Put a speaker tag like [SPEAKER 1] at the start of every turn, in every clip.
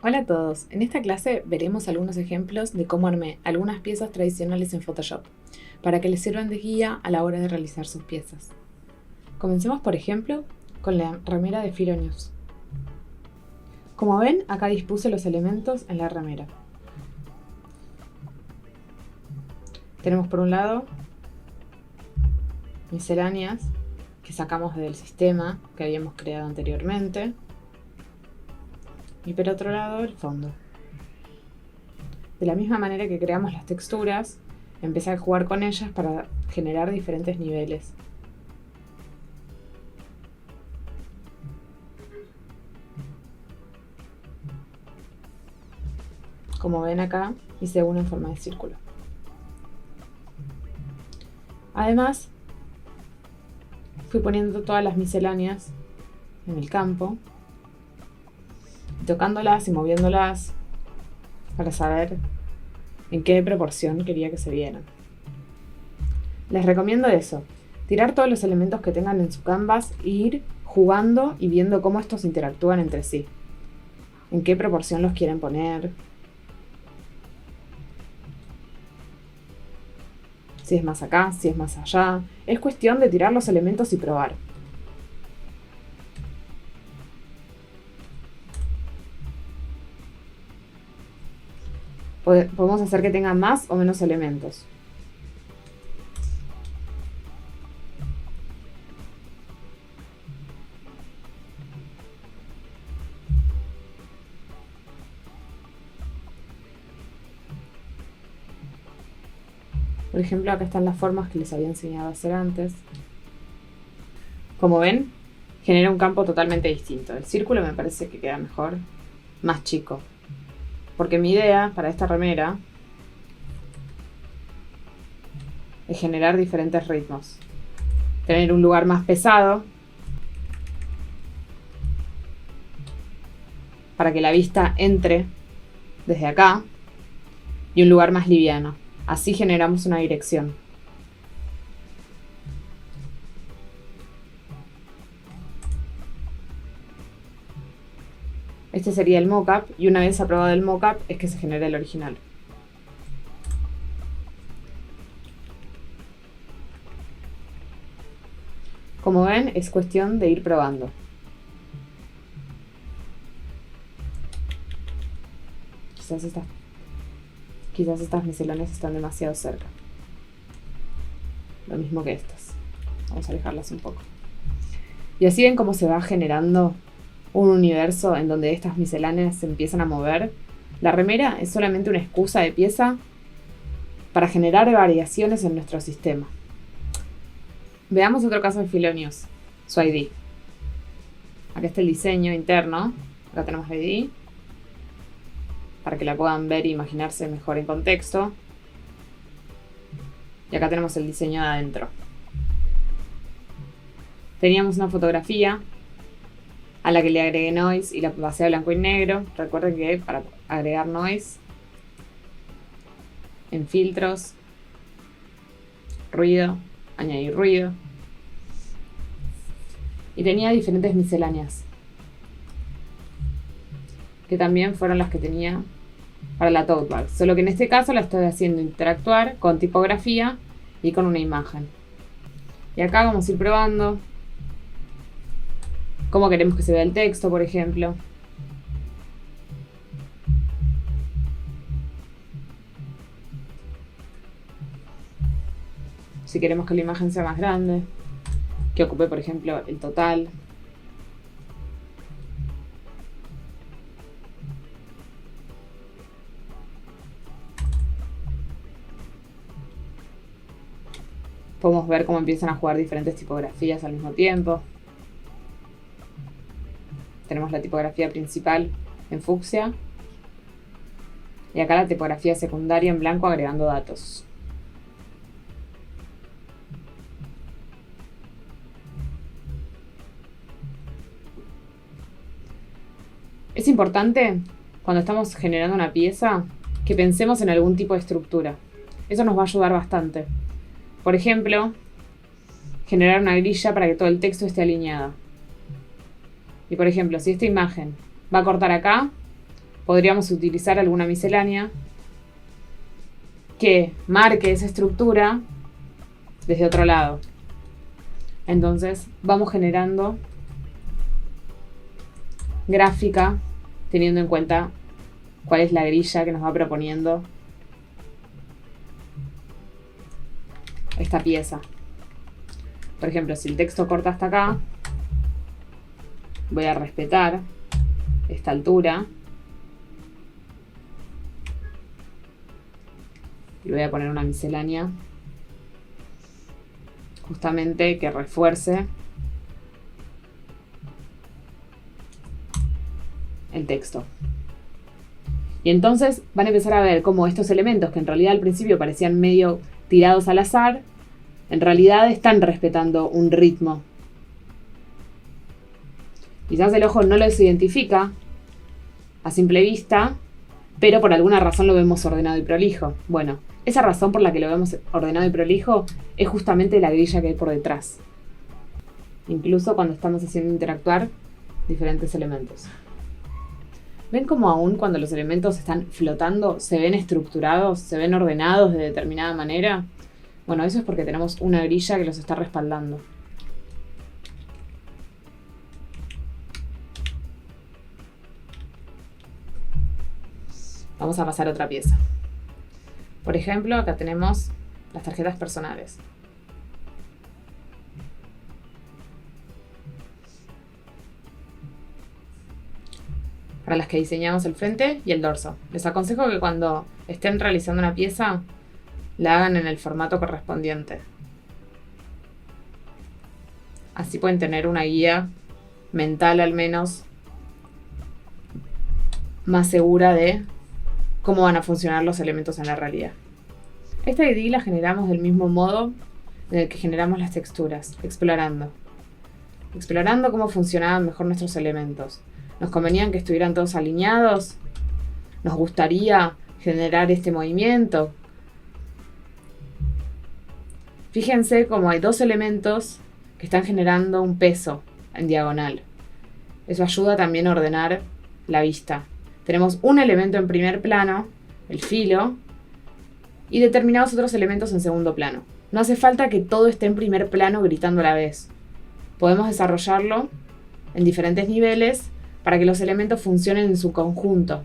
[SPEAKER 1] Hola a todos, en esta clase veremos algunos ejemplos de cómo armé algunas piezas tradicionales en Photoshop, para que les sirvan de guía a la hora de realizar sus piezas. Comencemos por ejemplo con la remera de Filo News. Como ven, acá dispuse los elementos en la remera. Tenemos por un lado misceláneas que sacamos del sistema que habíamos creado anteriormente, y por otro lado el fondo. De la misma manera que creamos las texturas, empecé a jugar con ellas para generar diferentes niveles. Como ven acá, hice uno en forma de círculo. Además, fui poniendo todas las misceláneas en el campo, tocándolas y moviéndolas para saber en qué proporción quería que se vieran. Les recomiendo eso, tirar todos los elementos que tengan en su canvas e ir jugando y viendo cómo estos interactúan entre sí. En qué proporción los quieren poner. Si es más acá, si es más allá. Es cuestión de tirar los elementos y probar. Podemos hacer que tengan más o menos elementos. Por ejemplo, acá están las formas que les había enseñado a hacer antes. Como ven, genera un campo totalmente distinto. El círculo me parece que queda mejor, más chico. Porque mi idea para esta remera es generar diferentes ritmos. Tener un lugar más pesado para que la vista entre desde acá y un lugar más liviano. Así generamos una dirección. Este sería el mockup y una vez aprobado el mockup es que se genera el original. Como ven, es cuestión de ir probando. Quizás estas misceláneas están demasiado cerca. Lo mismo que estas. Vamos a alejarlas un poco. Y así ven cómo se va generando un universo en donde estas misceláneas se empiezan a mover. La remera es solamente una excusa de pieza para generar variaciones en nuestro sistema. Veamos otro caso de Filo News, su ID. Acá está el diseño interno. Acá tenemos la ID, para que la puedan ver e imaginarse mejor en contexto. Y acá tenemos el diseño de adentro. Teníamos una fotografía a la que le agregué noise y la pasé a blanco y negro. Recuerden que para agregar noise, en filtros, ruido, añadir ruido. Y tenía diferentes misceláneas, que también fueron las que tenía para la tote bag. Solo que en este caso la estoy haciendo interactuar con tipografía y con una imagen. Y acá vamos a ir probando cómo queremos que se vea el texto, por ejemplo. Si queremos que la imagen sea más grande, que ocupe, por ejemplo, el total. Podemos ver cómo empiezan a jugar diferentes tipografías al mismo tiempo. Tenemos la tipografía principal en fucsia y acá la tipografía secundaria en blanco agregando datos. Es importante, cuando estamos generando una pieza, que pensemos en algún tipo de estructura. Eso nos va a ayudar bastante. Por ejemplo, generar una grilla para que todo el texto esté alineado. Y por ejemplo, si esta imagen va a cortar acá, podríamos utilizar alguna miscelánea que marque esa estructura desde otro lado. Entonces vamos generando gráfica teniendo en cuenta cuál es la grilla que nos va proponiendo esta pieza. Por ejemplo, si el texto corta hasta acá, voy a respetar esta altura y voy a poner una miscelánea justamente que refuerce el texto. Y entonces van a empezar a ver cómo estos elementos que en realidad al principio parecían medio tirados al azar, en realidad están respetando un ritmo. Quizás el ojo no los identifica a simple vista, pero por alguna razón lo vemos ordenado y prolijo. Bueno, esa razón por la que lo vemos ordenado y prolijo es justamente la grilla que hay por detrás. Incluso cuando estamos haciendo interactuar diferentes elementos. ¿Ven cómo aún cuando los elementos están flotando se ven estructurados, se ven ordenados de determinada manera? Bueno, eso es porque tenemos una grilla que los está respaldando. Vamos a pasar a otra pieza. Por ejemplo, acá tenemos las tarjetas personales. Para las que diseñamos el frente y el dorso. Les aconsejo que cuando estén realizando una pieza, la hagan en el formato correspondiente. Así pueden tener una guía mental al menos más segura de cómo van a funcionar los elementos en la realidad. Esta ID la generamos del mismo modo en el que generamos las texturas, explorando. Explorando cómo funcionaban mejor nuestros elementos. ¿Nos convenían que estuvieran todos alineados? ¿Nos gustaría generar este movimiento? Fíjense cómo hay dos elementos que están generando un peso en diagonal. Eso ayuda también a ordenar la vista. Tenemos un elemento en primer plano, el filo, y determinados otros elementos en segundo plano. No hace falta que todo esté en primer plano gritando a la vez. Podemos desarrollarlo en diferentes niveles para que los elementos funcionen en su conjunto.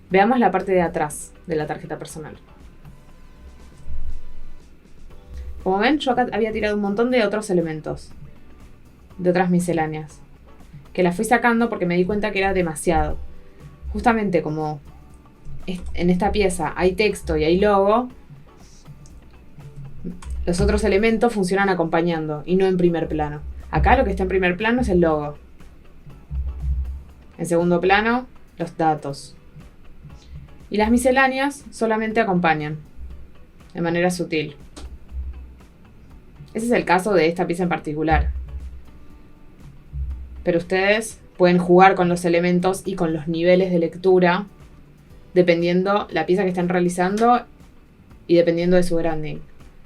[SPEAKER 1] Veamos la parte de atrás de la tarjeta personal. Como ven, yo acá había tirado un montón de otros elementos, de otras misceláneas, que las fui sacando porque me di cuenta que era demasiado. Justamente como en esta pieza hay texto y hay logo, los otros elementos funcionan acompañando y no en primer plano. Acá lo que está en primer plano es el logo. En segundo plano, los datos. Y las misceláneas solamente acompañan, de manera sutil. Ese es el caso de esta pieza en particular. Pero ustedes pueden jugar con los elementos y con los niveles de lectura, dependiendo la pieza que estén realizando y dependiendo de su branding.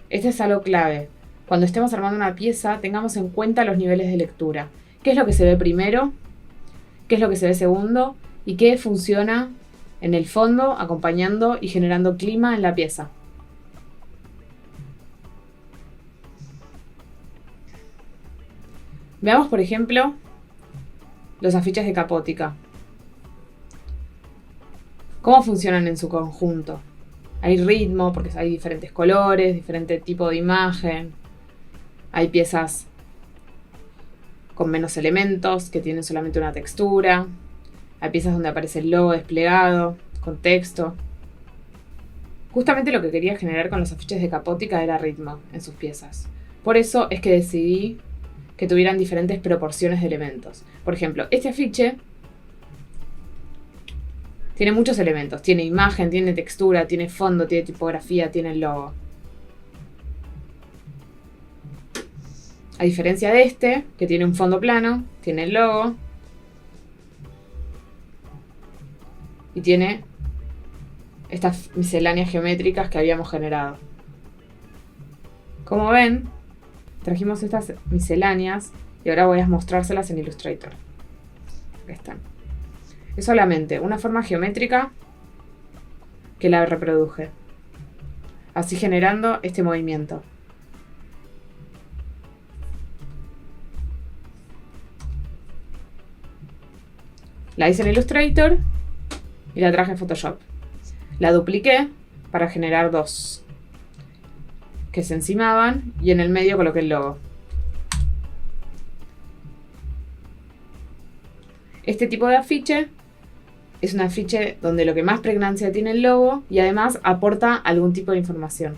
[SPEAKER 1] Este es algo clave. Cuando estemos armando una pieza, tengamos en cuenta los niveles de lectura. ¿Qué es lo que se ve primero? ¿Qué es lo que se ve segundo? ¿Y qué funciona en el fondo, acompañando y generando clima en la pieza? Veamos, por ejemplo, los afiches de Capótica. ¿Cómo funcionan en su conjunto? Hay ritmo, porque hay diferentes colores, diferente tipo de imagen. Hay piezas con menos elementos, que tienen solamente una textura. Hay piezas donde aparece el logo desplegado, con texto. Justamente lo que quería generar con los afiches de Capótica era ritmo en sus piezas. Por eso es que decidí que tuvieran diferentes proporciones de elementos. Por ejemplo, este afiche tiene muchos elementos. Tiene imagen, tiene textura, tiene fondo, tiene tipografía, tiene el logo. A diferencia de este, que tiene un fondo plano, tiene el logo y tiene estas misceláneas geométricas que habíamos generado. Como ven, trajimos estas misceláneas y ahora voy a mostrárselas en Illustrator. Acá están. Es solamente una forma geométrica que la reproduje, así generando este movimiento. La hice en Illustrator y la traje en Photoshop. La dupliqué para generar dos que se encimaban y en el medio coloqué el logo. Este tipo de afiche es un afiche donde lo que más pregnancia tiene el logo y además aporta algún tipo de información.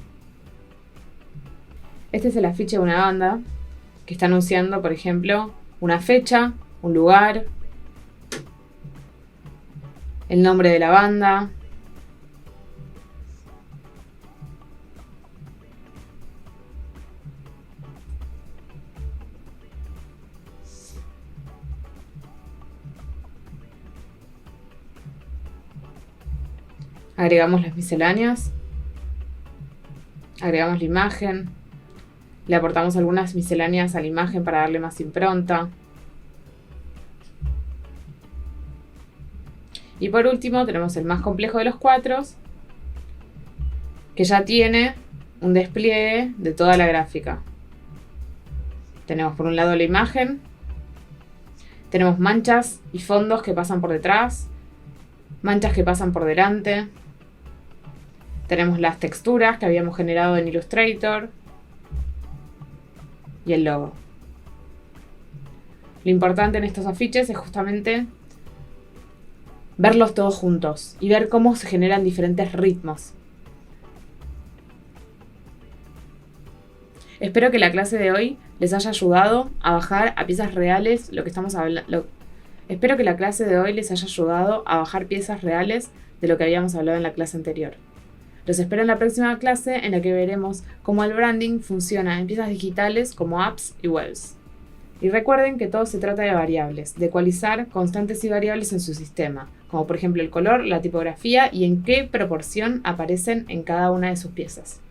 [SPEAKER 1] Este es el afiche de una banda que está anunciando, por ejemplo, una fecha, un lugar, el nombre de la banda. Agregamos las misceláneas, agregamos la imagen, le aportamos algunas misceláneas a la imagen para darle más impronta. Y por último tenemos el más complejo de los cuatro, que ya tiene un despliegue de toda la gráfica. Tenemos por un lado la imagen, tenemos manchas y fondos que pasan por detrás, manchas que pasan por delante, tenemos las texturas que habíamos generado en Illustrator y el logo. Lo importante en estos afiches es justamente verlos todos juntos y ver cómo se generan diferentes ritmos. Espero que la clase de hoy les haya ayudado a bajar a piezas reales lo que estamos hablando. Espero que la clase de hoy les haya ayudado a bajar piezas reales de lo que habíamos hablado en la clase anterior. Los espero en la próxima clase en la que veremos cómo el branding funciona en piezas digitales como apps y webs. Y recuerden que todo se trata de variables, de ecualizar constantes y variables en su sistema, como por ejemplo el color, la tipografía y en qué proporción aparecen en cada una de sus piezas.